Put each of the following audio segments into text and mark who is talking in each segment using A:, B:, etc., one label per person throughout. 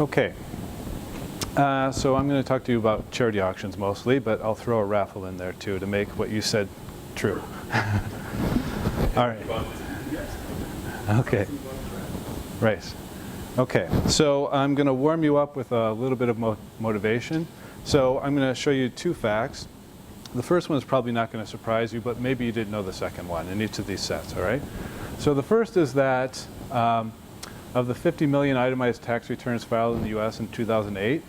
A: Okay. So I'm going to talk to you about charity auctions mostly, but I'll throw a raffle in there too to make what you said true. All right. Okay. Right. Okay. So I'm going to warm you up with a little bit of motivation. So I'm going to show you two facts. The first one is probably not going to surprise you, but maybe you didn't know the second one in each of these sets, all right? So the first is that of the 50 million itemized tax returns filed in the US in 2008,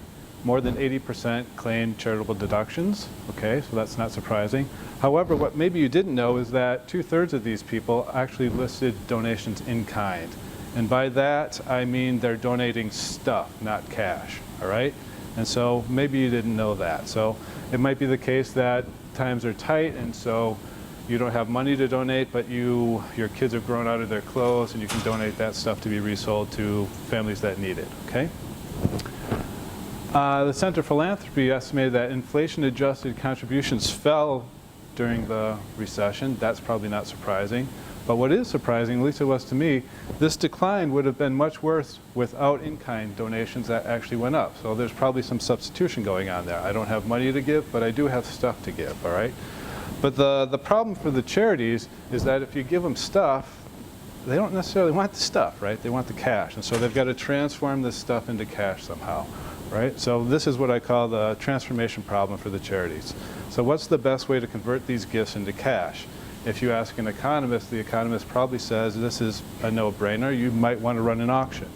A: more than 80% claimed charitable deductions, okay, so that's not surprising. However, what maybe you didn't know is that 2/3 of these people actually listed donations in kind. And by that, I mean they're donating stuff, not cash, all right? And so maybe you didn't know that. So it might be the case that times are tight, and so you don't have money to donate, but your kids have grown out of their clothes, and you can donate that stuff to be resold to families that need it, okay? The Center for Philanthropy estimated that inflation-adjusted contributions fell during the recession. That's probably not surprising. But what is surprising, at least it was to me, this decline would have been much worse without in-kind donations that actually went up. So there's probably some substitution going on there. I don't have money to give, but I do have stuff to give, all right? But the problem for the charities is that if you give them stuff, they don't necessarily want the stuff, right? They want the cash. And so they've got to transform this stuff into cash somehow, right? So this is what I call the transformation problem for the charities. So what's the best way to convert these gifts into cash? If you ask an economist, the economist probably says this is a no-brainer. You might want to run an auction,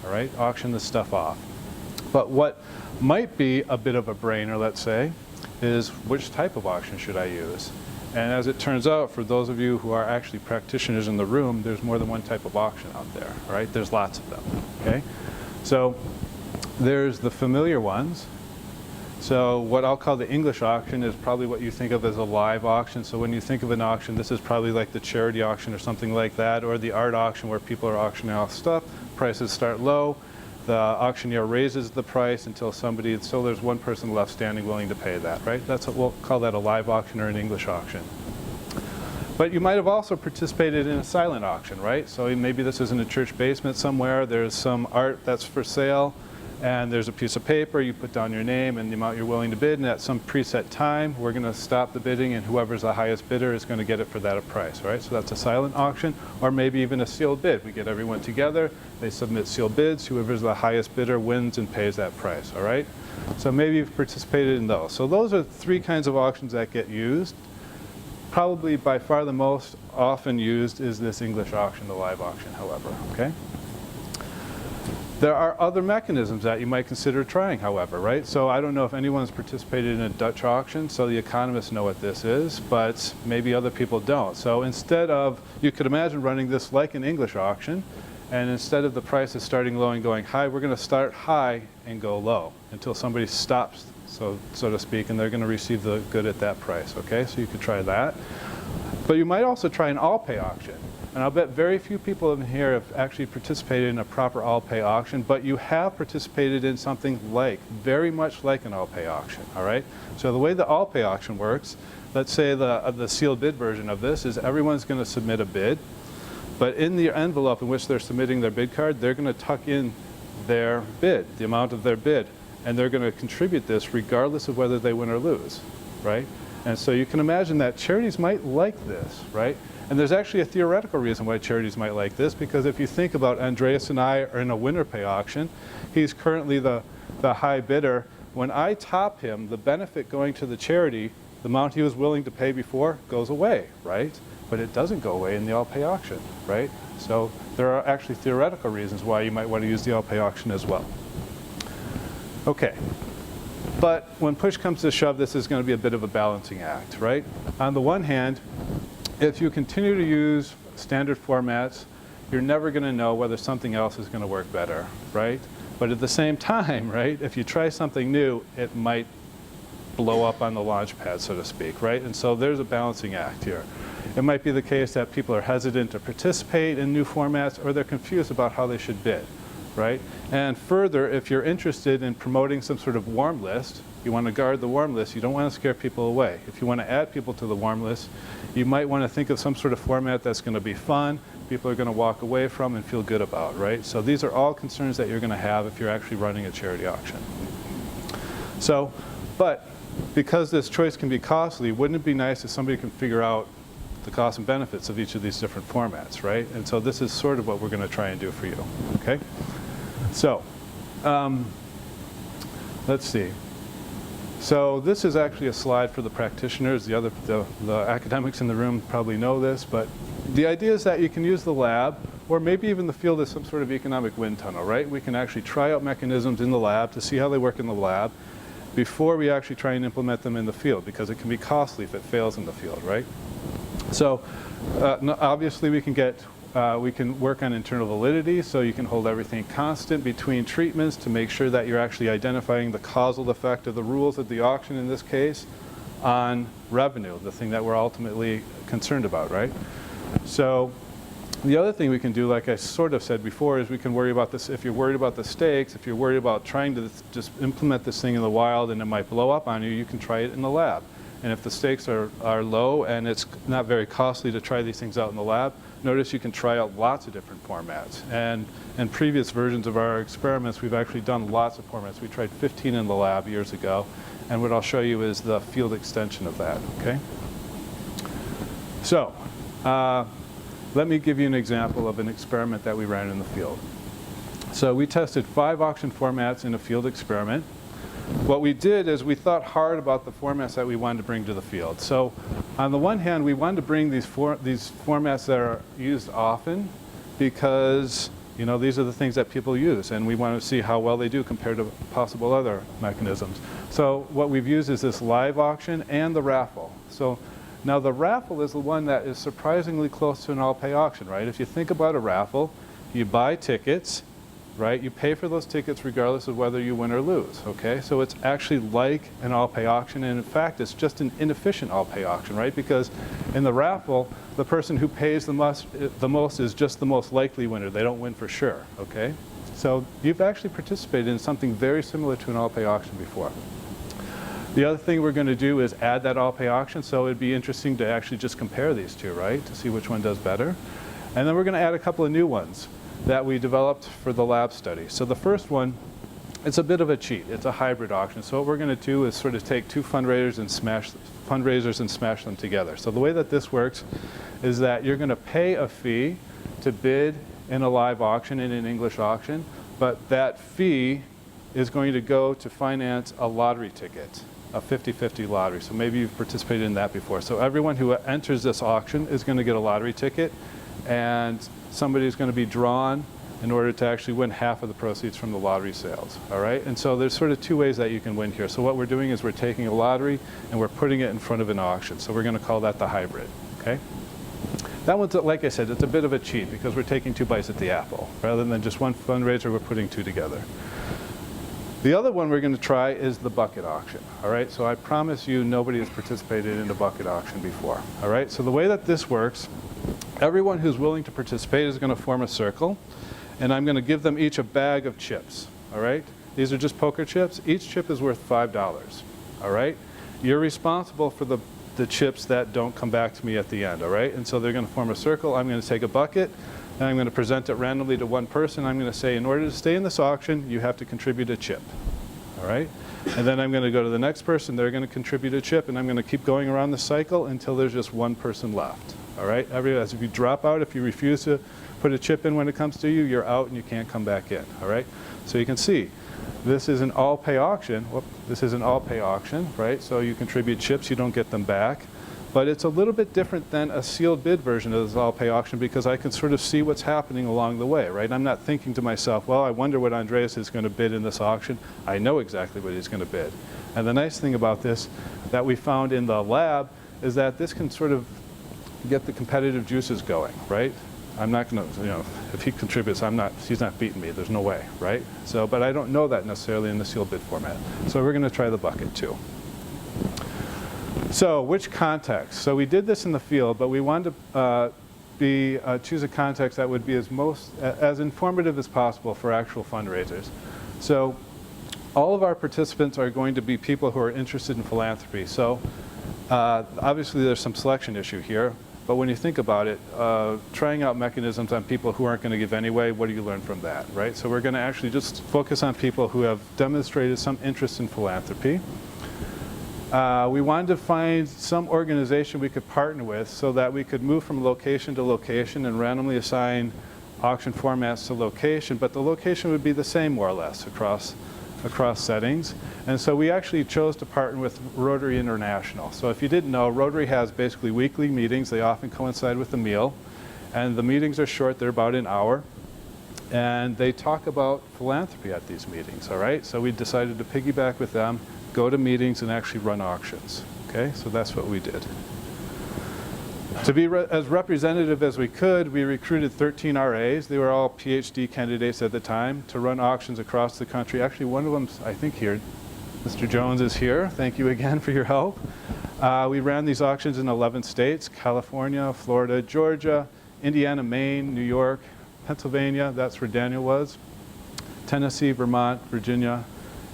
A: all right? Auction the stuff off. But what might be a bit of a brainer, let's say, is which type of auction should I use? And as it turns out, for those of you who are actually practitioners in the room, there's more than one type of auction out there, right? There's lots of them, okay? So there's the familiar ones. So what I'll call the English auction is probably what you think of as a live auction. So when you think of an auction, this is probably like the charity auction or something like that, or the art auction where people are auctioning off stuff. Prices start low. The auctioneer raises the price until there's one person left standing willing to pay that, right? That's what we'll call that a live auction or an English auction. But you might have also participated in a silent auction, right? So maybe this is in a church basement somewhere. There's some art that's for sale, and there's a piece of paper. You put down your name and the amount you're willing to bid, and at some preset time, we're going to stop the bidding, and whoever's the highest bidder is going to get it for that price, right? So that's a silent auction, or maybe even a sealed bid. We get everyone together, they submit sealed bids, whoever's the highest bidder wins and pays that price, all right? So maybe you've participated in those. So those are three kinds of auctions that get used. Probably by far the most often used is this English auction, the live auction, however, okay? There are other mechanisms that you might consider trying, however, right? So I don't know if anyone's participated in a Dutch auction, so the economists know what this is, but maybe other people don't. So instead of, you could imagine running this like an English auction, and instead of the prices starting low and going high, we're going to start high and go low until somebody stops, so to speak, and they're going to receive the good at that price, okay? So you could try that. But you might also try an all-pay auction. And I'll bet very few people in here have actually participated in a proper all-pay auction, but you have participated in something very much like an all-pay auction, all right? So the way the all-pay auction works, let's say the sealed bid version of this is everyone's going to submit a bid, but in the envelope in which they're submitting their bid card, they're going to tuck in their bid, the amount of their bid, and they're going to contribute this regardless of whether they win or lose, right? And so you can imagine that charities might like this, right? And there's actually a theoretical reason why charities might like this, because if you think about Andreas and I are in a winner pay auction, he's currently the high bidder. When I top him, the benefit going to the charity, the amount he was willing to pay before, goes away, right? But it doesn't go away in the all-pay auction, right? So there are actually theoretical reasons why you might want to use the all-pay auction as well. Okay. But when push comes to shove, this is going to be a bit of a balancing act, right? On the one hand, if you continue to use standard formats, you're never going to know whether something else is going to work better, right? But at the same time, right, if you try something new, it might blow up on the launch pad, so to speak, right? And so there's a balancing act here. It might be the case that people are hesitant to participate in new formats, or they're confused about how they should bid, right? And further, if you're interested in promoting some sort of warm list, you want to guard the warm list, you don't want to scare people away. If you want to add people to the warm list, you might want to think of some sort of format that's going to be fun, people are going to walk away from and feel good about, right? So these are all concerns that you're going to have if you're actually running a charity auction. So, but because this choice can be costly, wouldn't it be nice if somebody can figure out the costs and benefits of each of these different formats, right? And so this is sort of what we're going to try and do for you, okay? So, let's see. So this is actually a slide for the practitioners. The academics in the room probably know this, but the idea is that you can use the lab, or maybe even the field as some sort of economic wind tunnel, right? We can actually try out mechanisms in the lab to see how they work in the lab before we actually try and implement them in the field, because it can be costly if it fails in the field, right? So obviously we can work on internal validity, so you can hold everything constant between treatments to make sure that you're actually identifying the causal effect of the rules of the auction in this case on revenue, the thing that we're ultimately concerned about, right? So the other thing we can do, like I sort of said before, is we can worry about this. If you're worried about the stakes, if you're worried about trying to just implement this thing in the wild and it might blow up on you, you can try it in the lab. And if the stakes are low and it's not very costly to try these things out in the lab, notice you can try out lots of different formats. And in previous versions of our experiments, we've actually done lots of formats. We tried 15 in the lab years ago. And what I'll show you is the field extension of that, okay? So, let me give you an example of an experiment that we ran in the field. So we tested 5 auction formats in a field experiment. What we did is we thought hard about the formats that we wanted to bring to the field. So on the one hand, we wanted to bring these formats that are used often because, you know, these are the things that people use, and we want to see how well they do compared to possible other mechanisms. So what we've used is this live auction and the raffle. So now the raffle is the one that is surprisingly close to an all-pay auction, right? If you think about a raffle, you buy tickets, right? You pay for those tickets regardless of whether you win or lose, okay? So it's actually like an all-pay auction, and in fact, it's just an inefficient all-pay auction, right? Because in the raffle, the person who pays the most is just the most likely winner. They don't win for sure, okay? So you've actually participated in something very similar to an all-pay auction before. The other thing we're going to do is add that all-pay auction, so it'd be interesting to actually just compare these two, right, to see which one does better. And then we're going to add a couple of new ones that we developed for the lab study. So the first one, it's a bit of a cheat. It's a hybrid auction. So what we're going to do is sort of take 2 fundraisers and smash them together. So the way that this works is that you're going to pay a fee to bid in a live auction, in an English auction, but that fee is going to go to finance a lottery ticket, a 50-50 lottery. So maybe you've participated in that before. So everyone who enters this auction is going to get a lottery ticket, and somebody is going to be drawn in order to actually win half of the proceeds from the lottery sales, all right? And so there's sort of 2 ways that you can win here. So what we're doing is we're taking a lottery and we're putting it in front of an auction. So we're going to call that the hybrid, okay? That one's, like I said, it's a bit of a cheat because we're taking 2 bites at the apple. Rather than just one fundraiser, we're putting 2 together. The other one we're going to try is the bucket auction, all right? So I promise you nobody has participated in a bucket auction before, all right? So the way that this works, everyone who's willing to participate is going to form a circle, and I'm going to give them each a bag of chips, all right? These are just poker chips. Each chip is worth $5, all right? You're responsible for the chips that don't come back to me at the end, all right? And so they're going to form a circle. I'm going to take a bucket, and I'm going to present it randomly to one person. I'm going to say, in order to stay in this auction, you have to contribute a chip, all right? And then I'm going to go to the next person. They're going to contribute a chip, and I'm going to keep going around the cycle until there's just one person left, all right? As if you drop out, if you refuse to put a chip in when it comes to you, you're out and you can't come back in, all right? So you can see, this is an all-pay auction. This is an all-pay auction, right? So you contribute chips, you don't get them back. But it's a little bit different than a sealed bid version of this all-pay auction because I can sort of see what's happening along the way, right? I'm not thinking to myself, well, I wonder what Andreas is going to bid in this auction. I know exactly what he's going to bid. And the nice thing about this that we found in the lab is that this can sort of get the competitive juices going, right? I'm not going to, you know, if he contributes, he's not beating me. There's no way, right? So, but I don't know that necessarily in the sealed bid format. So we're going to try the bucket too. So which context? So we did this in the field, but we wanted to choose a context that would be as informative as possible for actual fundraisers. So all of our participants are going to be people who are interested in philanthropy. So obviously there's some selection issue here. But when you think about it, trying out mechanisms on people who aren't going to give anyway, what do you learn from that, right? So we're going to actually just focus on people who have demonstrated some interest in philanthropy. We wanted to find some organization we could partner with so that we could move from location to location and randomly assign auction formats to location, but the location would be the same more or less across settings. And so we actually chose to partner with Rotary International. So if you didn't know, Rotary has basically weekly meetings. They often coincide with a meal. And the meetings are short. They're about an hour. And they talk about philanthropy at these meetings, all right? So we decided to piggyback with them, go to meetings, and actually run auctions. Okay, so that's what we did. To be as representative as we could, we recruited 13 RAs. They were all PhD candidates at the time to run auctions across the country. Actually, one of them's, I think, here. Mr. Jones is here. Thank you again for your help. We ran these auctions in 11 states: California, Florida, Georgia, Indiana, Maine, New York, Pennsylvania, that's where Daniel was, Tennessee, Vermont, Virginia,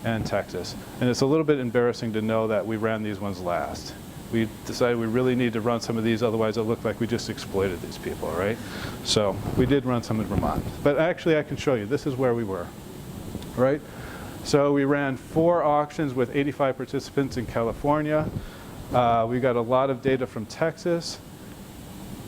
A: and Texas. And it's a little bit embarrassing to know that we ran these ones last. We decided we really need to run some of these, otherwise it looked like we just exploited these people, right? So we did run some in Vermont. But actually I can show you, this is where we were, right? So we ran 4 auctions with 85 participants in California. We got a lot of data from Texas.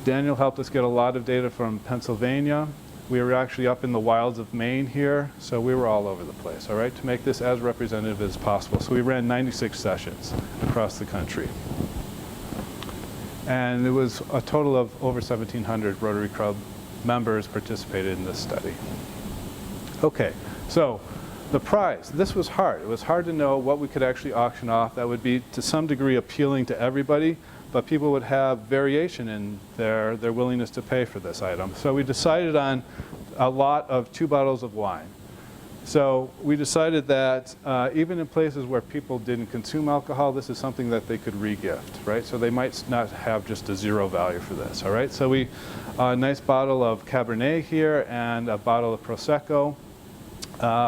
A: Daniel helped us get a lot of data from Pennsylvania. We were actually up in the wilds of Maine here, so we were all over the place, all right, to make this as representative as possible. So we ran 96 sessions across the country. And it was a total of over 1,700 Rotary Club members participated in this study. Okay, so the prize, this was hard. It was hard to know what we could actually auction off that would be to some degree appealing to everybody, but people would have variation in their willingness to pay for this item. So we decided on a lot of 2 bottles of wine. So we decided that even in places where people didn't consume alcohol, this is something that they could re-gift, right? So they might not have just a 0 value for this, all right? So we, a nice bottle of Cabernet here and a bottle of Prosecco.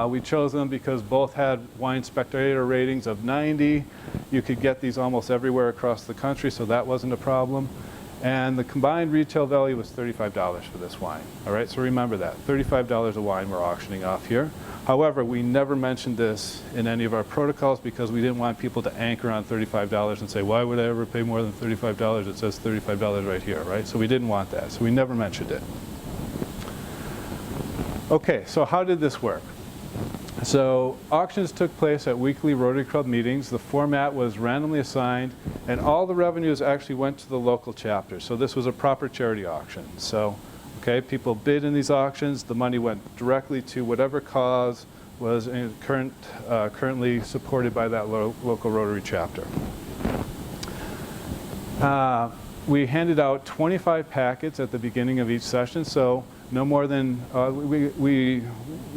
A: We chose them because both had wine spectator ratings of 90. You could get these almost everywhere across the country, so that wasn't a problem. And the combined retail value was $35 for this wine. All right, so remember that, $35 a wine we're auctioning off here. However, we never mentioned this in any of our protocols because we didn't want people to anchor on $35 and say, why would I ever pay more than $35? It says $35 right here, right? So we didn't want that, so we never mentioned it. Okay, so how did this work? So auctions took place at weekly Rotary Club meetings. The format was randomly assigned, and all the revenues actually went to the local chapter. So this was a proper charity auction. So, okay, people bid in these auctions. The money went directly to whatever cause was currently supported by that local Rotary chapter. We handed out 25 packets at the beginning of each session. So no more than, we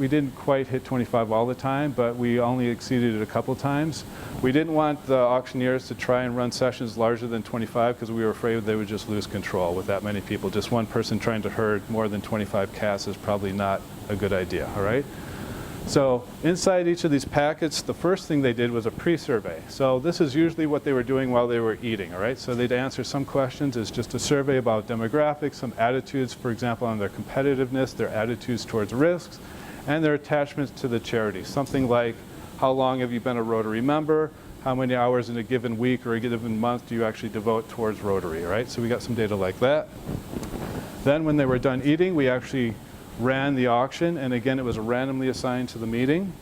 A: didn't quite hit 25 all the time, but we only exceeded it a couple times. We didn't want the auctioneers to try and run sessions larger than 25 because we were afraid they would just lose control with that many people. Just one person trying to herd more than 25 casts is probably not a good idea, all right? So inside each of these packets, the first thing they did was a pre-survey. So this is usually what they were doing while they were eating, all right? So they'd answer some questions. It's just a survey about demographics, some attitudes, for example, on their competitiveness, their attitudes towards risks, and their attachments to the charity. Something like, how long have you been a Rotary member? How many hours in a given week or a given month do you actually devote towards Rotary, all right? So we got some data like that. Then when they were done eating, we actually ran the auction, and again it was randomly assigned to the meeting.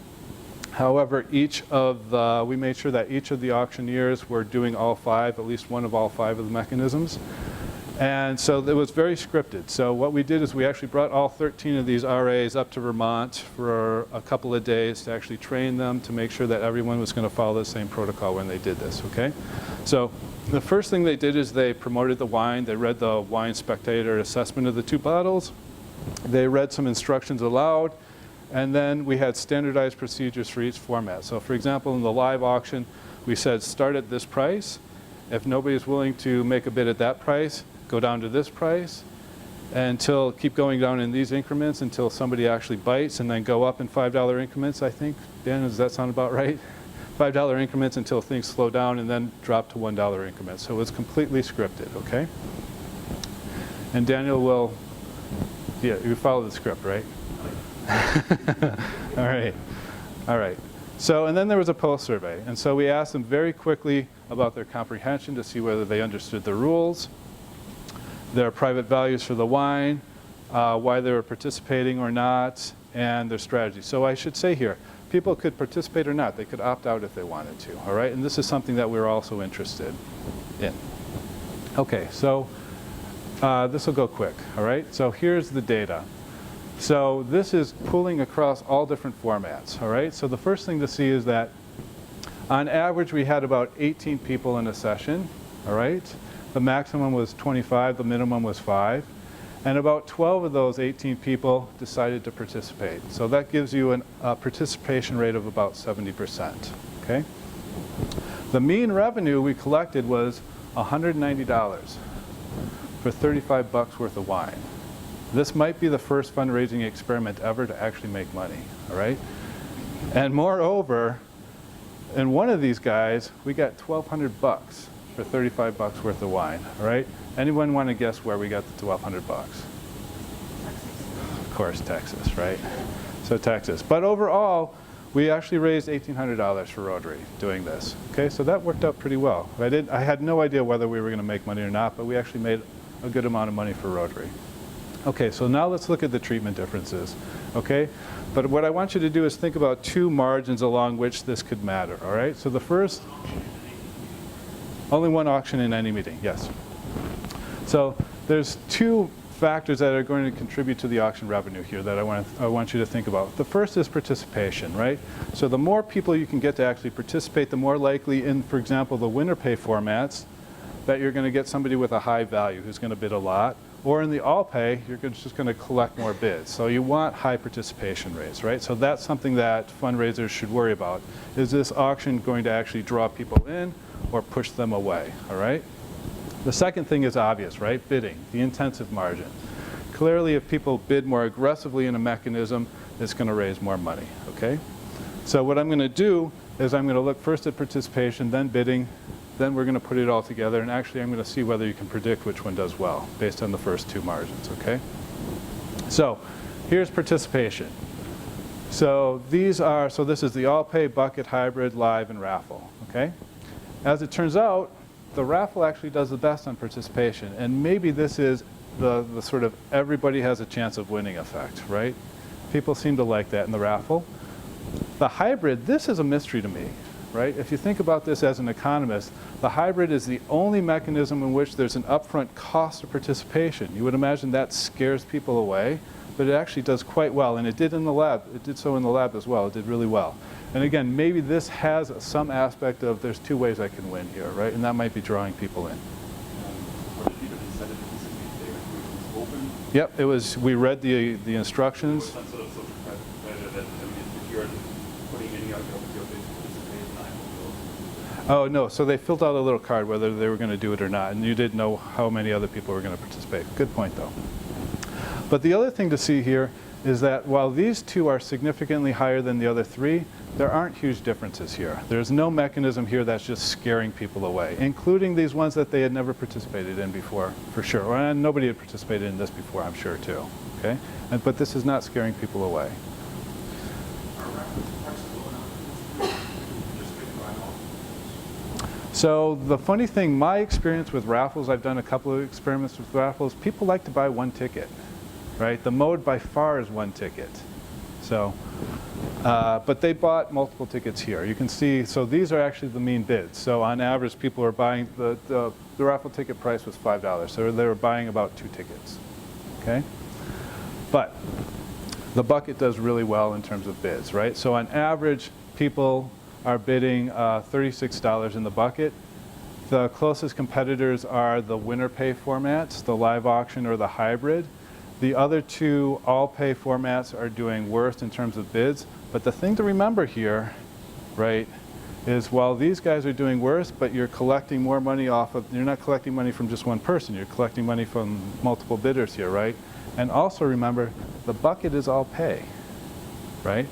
A: However, we made sure that each of the auctioneers were doing all 5, at least one of all 5 of the mechanisms. And so it was very scripted. So what we did is we actually brought all 13 of these RAs up to Vermont for a couple of days to actually train them to make sure that everyone was going to follow the same protocol when they did this, okay? So the first thing they did is they promoted the wine. They read the wine spectator assessment of the 2 bottles. They read some instructions aloud, and then we had standardized procedures for each format. So for example, in the live auction, we said start at this price. If nobody's willing to make a bid at that price, go down to this price, keep going down in these increments until somebody actually bites, and then go up in $5 increments, I think. Dan, does that sound about right? $5 increments until things slow down, and then drop to $1 increments. So it was completely scripted, okay? And Daniel will, yeah, you follow the script, right? All right. All right. So, and then there was a post survey. And so we asked them very quickly about their comprehension to see whether they understood the rules, their private values for the wine, why they were participating or not, and their strategy. So I should say here, people could participate or not. They could opt out if they wanted to, all right? And this is something that we're also interested in. Okay, so this will go quick, all right? So here's the data. So this is pulling across all different formats, all right? So the first thing to see is that on average we had about 18 people in a session, all right? The maximum was 25, the minimum was 5. And about 12 of those 18 people decided to participate. So that gives you a participation rate of about 70%, okay? The mean revenue we collected was $190 for 35 bucks worth of wine. This might be the first fundraising experiment ever to actually make money, all right? And moreover, in one of these guys, we got 1,200 bucks for 35 bucks worth of wine, all right? Anyone want to guess where we got the 1,200 bucks? Of course, Texas, right? So Texas. But overall, we actually raised $1,800 for Rotary doing this, okay? So that worked out pretty well. I had no idea whether we were going to make money or not, but we actually made a good amount of money for Rotary. Okay, so now let's look at the treatment differences, okay? But what I want you to do is think about two margins along which this could matter, all right? So the first, only one auction in any meeting, yes. So there's two factors that are going to contribute to the auction revenue here that I want you to think about. The first is participation, right? So the more people you can get to actually participate, the more likely in, for example, the winner pay formats, that you're going to get somebody with a high value who's going to bid a lot. Or in the all pay, you're just going to collect more bids. So you want high participation rates, right? So that's something that fundraisers should worry about. Is this auction going to actually draw people in or push them away, all right? The second thing is obvious, right? Bidding, the intensive margin. Clearly, if people bid more aggressively in a mechanism, it's going to raise more money, okay? So what I'm going to do is I'm going to look first at participation, then bidding, then we're going to put it all together, and actually I'm going to see whether you can predict which one does well based on the first two margins, okay? So here's participation. So this is the all pay, bucket, hybrid, live, and raffle, okay? As it turns out, the raffle actually does the best on participation, and maybe this is the sort of everybody has a chance of winning effect, right? People seem to like that in the raffle. The hybrid, this is a mystery to me, right? If you think about this as an economist, the hybrid is the only mechanism in which there's an upfront cost of participation. You would imagine that scares people away, but it actually does quite well, and it did in the lab. It did so in the lab as well. It did really well. And again, maybe this has some aspect of there's two ways I can win here, right? And that might be drawing people in. Yep, it was. We read the instructions. Oh, no, so they filled out a little card whether they were going to do it or not, and you didn't know how many other people were going to participate. Good point, though. But the other thing to see here is that while these two are significantly higher than the other three, there aren't huge differences here. There's no mechanism here that's just scaring people away, including these ones that they had never participated in before, for sure. And nobody had participated in this before, I'm sure, too. Okay? But this is not scaring people away. So the funny thing, my experience with raffles, I've done a couple of experiments with raffles, people like to buy one ticket, right? The mode by far is one ticket. So, but they bought multiple tickets here. You can see, so these are actually the mean bids. So on average, people are buying, the raffle ticket price was $5. So they were buying about 2 tickets, okay? But the bucket does really well in terms of bids, right? So on average, people are bidding $36 in the bucket. The closest competitors are the winner pay formats, the live auction or the hybrid. The other two all pay formats are doing worst in terms of bids. But the thing to remember here, right, is while these guys are doing worse, but you're collecting more money off of, you're not collecting money from just one person, you're collecting money from multiple bidders here, right? And also remember, the bucket is all pay, right?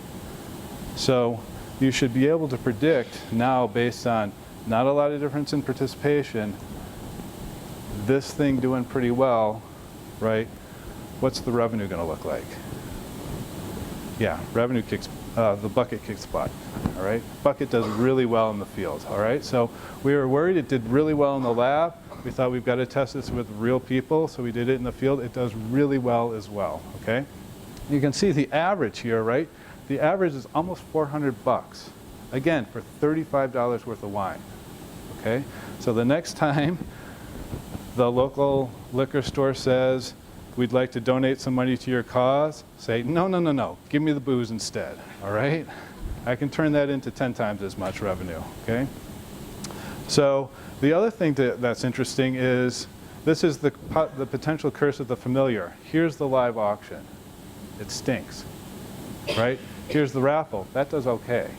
A: So you should be able to predict now, based on not a lot of difference in participation, this thing doing pretty well right, what's the revenue going to look like? Yeah, revenue kicks, the bucket kicks butt, all right? Bucket does really well in the field, all right? So we were worried it did really well in the lab. We thought we've got to test this with real people, so we did it in the field. It does really well as well, okay? You can see the average here, right? The average is almost 400 bucks, again, for $35 worth of wine, okay? So the next time the local liquor store says, we'd like to donate some money to your cause, say, no, no, no, no, give me the booze instead, all right? I can turn that into 10 times as much revenue, okay? So the other thing that's interesting is, this is the potential curse of the familiar. Here's the live auction. It stinks, right? Here's the raffle. That does okay.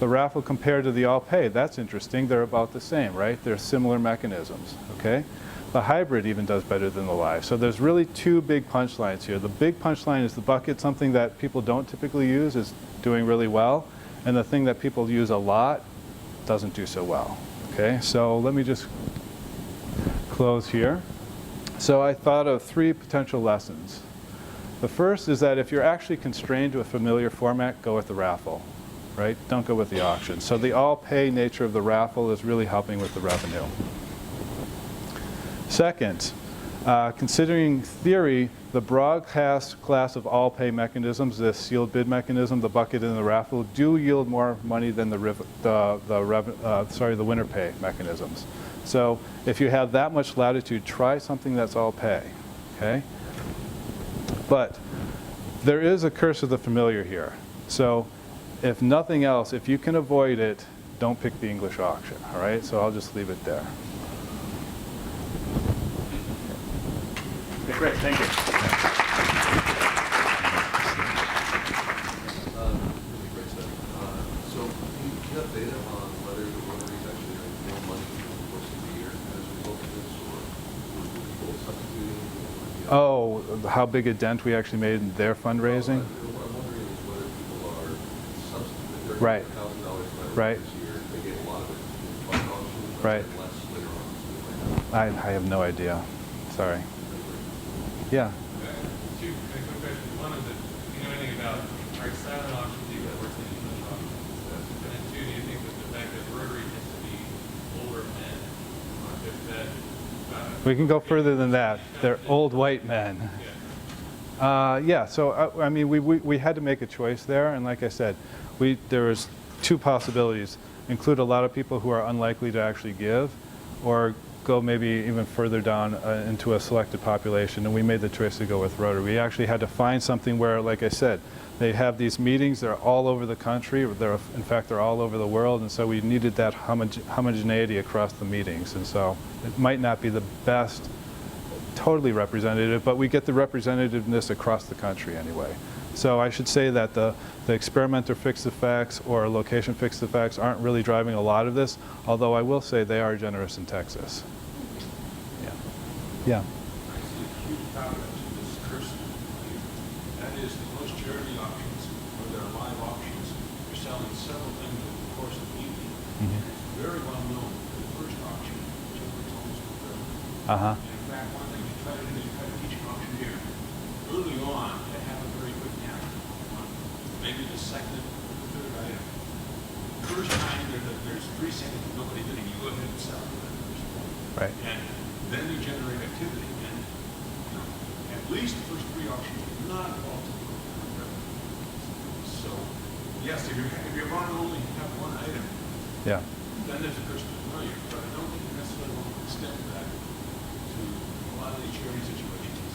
A: The raffle compared to the all pay, that's interesting. They're about the same, right? They're similar mechanisms, okay? The hybrid even does better than the live. So there's really two big punchlines here. The big punchline is the bucket, something that people don't typically use, is doing really well. And the thing that people use a lot doesn't do so well, okay? So let me just close here. So I thought of 3 potential lessons. The first is that if you're actually constrained to a familiar format, go with the raffle, right? Don't go with the auction. So the all-pay nature of the raffle is really helping with the revenue. Second, considering theory, the broad class of all-pay mechanisms, the sealed bid mechanism, the bucket, and the raffle, do yield more money than the winner pay mechanisms. So if you have that much latitude, try something that's all-pay, okay? But there is a curse of the familiar here. So if nothing else, if you can avoid it, don't pick the English auction, all right? So I'll just leave it there.
B: Okay, great, thank you.
C: Really great stuff. So do you have data on whether the rotaries actually make more money over the course of the year as a result of this, or people substituting?
A: Oh, how big a dent we actually made in their fundraising?
C: What I'm wondering is whether people are substituting. They're
A: Right.
C: getting $1,000
A: Right.
C: this year. They get a lot of it in fund auctions,
A: Right.
C: and less later on. Something like that.
A: I have no idea. Sorry. Yeah.
D: Two quick questions. One is that, do you know anything about our silent auctions even worse than English auctions? And then two, do you think that the fact that Rotary tends to be older men, if that...
A: We can go further than that. They're old white men. Yeah, so I mean, we had to make a choice there, and like I said, there was 2 possibilities. Include a lot of people who are unlikely to actually give, or go maybe even further down into a selected population, and we made the choice to go with Rotary. We actually had to find something where, like I said, they have these meetings, they're all over the country, in fact they're all over the world, and so we needed that homogeneity across the meetings, and so it might not be the best totally representative, but we get the representativeness across the country anyway. So I should say that the experimenter fixed effects or location fixed effects aren't really driving a lot of this, although I will say they are generous in Texas. Yeah. Yeah.
E: I see a huge paradox in this curse. That is, that most charity auctions, where there are live auctions, you're selling several things over the course of the evening.
A: Mm-hmm.
E: It's very well known that the first auction generates almost no revenue.
A: Uh-huh.
E: And in fact, one thing you try to do is you try to teach an auctioneer early on to have a very good count on maybe the second or the third item. The first time there's 3 seconds of nobody bidding, you go ahead and sell it at the first point.
A: Right.
E: And then you generate activity, and at least the first 3 auctions are not involved in revenue. So, yes, if you're going to only have one item,
A: Yeah.
E: then there's a curse of the familiar, but I don't think you necessarily want to extend that to a lot of these charity situations.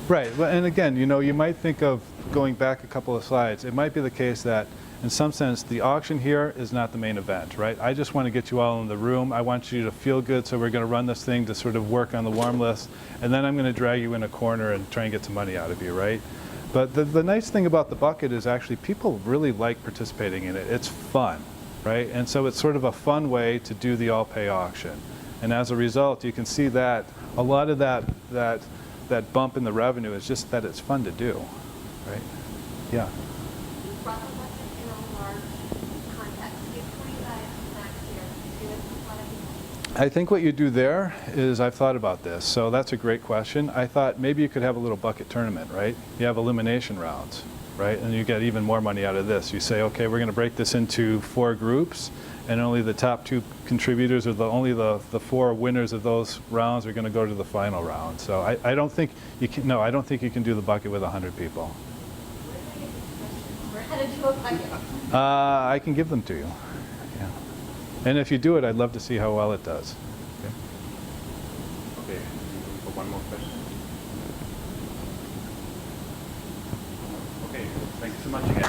A: Right, well, and again, you know, you might think of going back a couple of slides. It might be the case that, in some sense, the auction here is not the main event, right? I just want to get you all in the room. I want you to feel good, so we're going to run this thing to sort of work on the warm list, and then I'm going to drag you in a corner and try and get some money out of you, right? But the nice thing about the bucket is actually people really like participating in it. It's fun, right? And so it's sort of a fun way to do the all-pay auction. And as a result, you can see that a lot of that bump in the revenue is just that it's fun to do, right? Yeah.
F: You brought the budget in a large context. You have 25 max here. Do you have a lot of people?
A: I think what you do there is, I've thought about this, so that's a great question. I thought maybe you could have a little bucket tournament, right? You have elimination rounds, right? And you get even more money out of this. You say, okay, we're going to break this into 4 groups, and only the top 2 contributors, or only the 4 winners of those rounds are going to go to the final round. So I don't think you can, no, I don't think you can do the bucket with 100 people.
F: Where how to do a bucket?
A: I can give them to you. Yeah. And if you do it, I'd love to see how well it does.
B: Okay, for one more question. Okay, thank you so much again.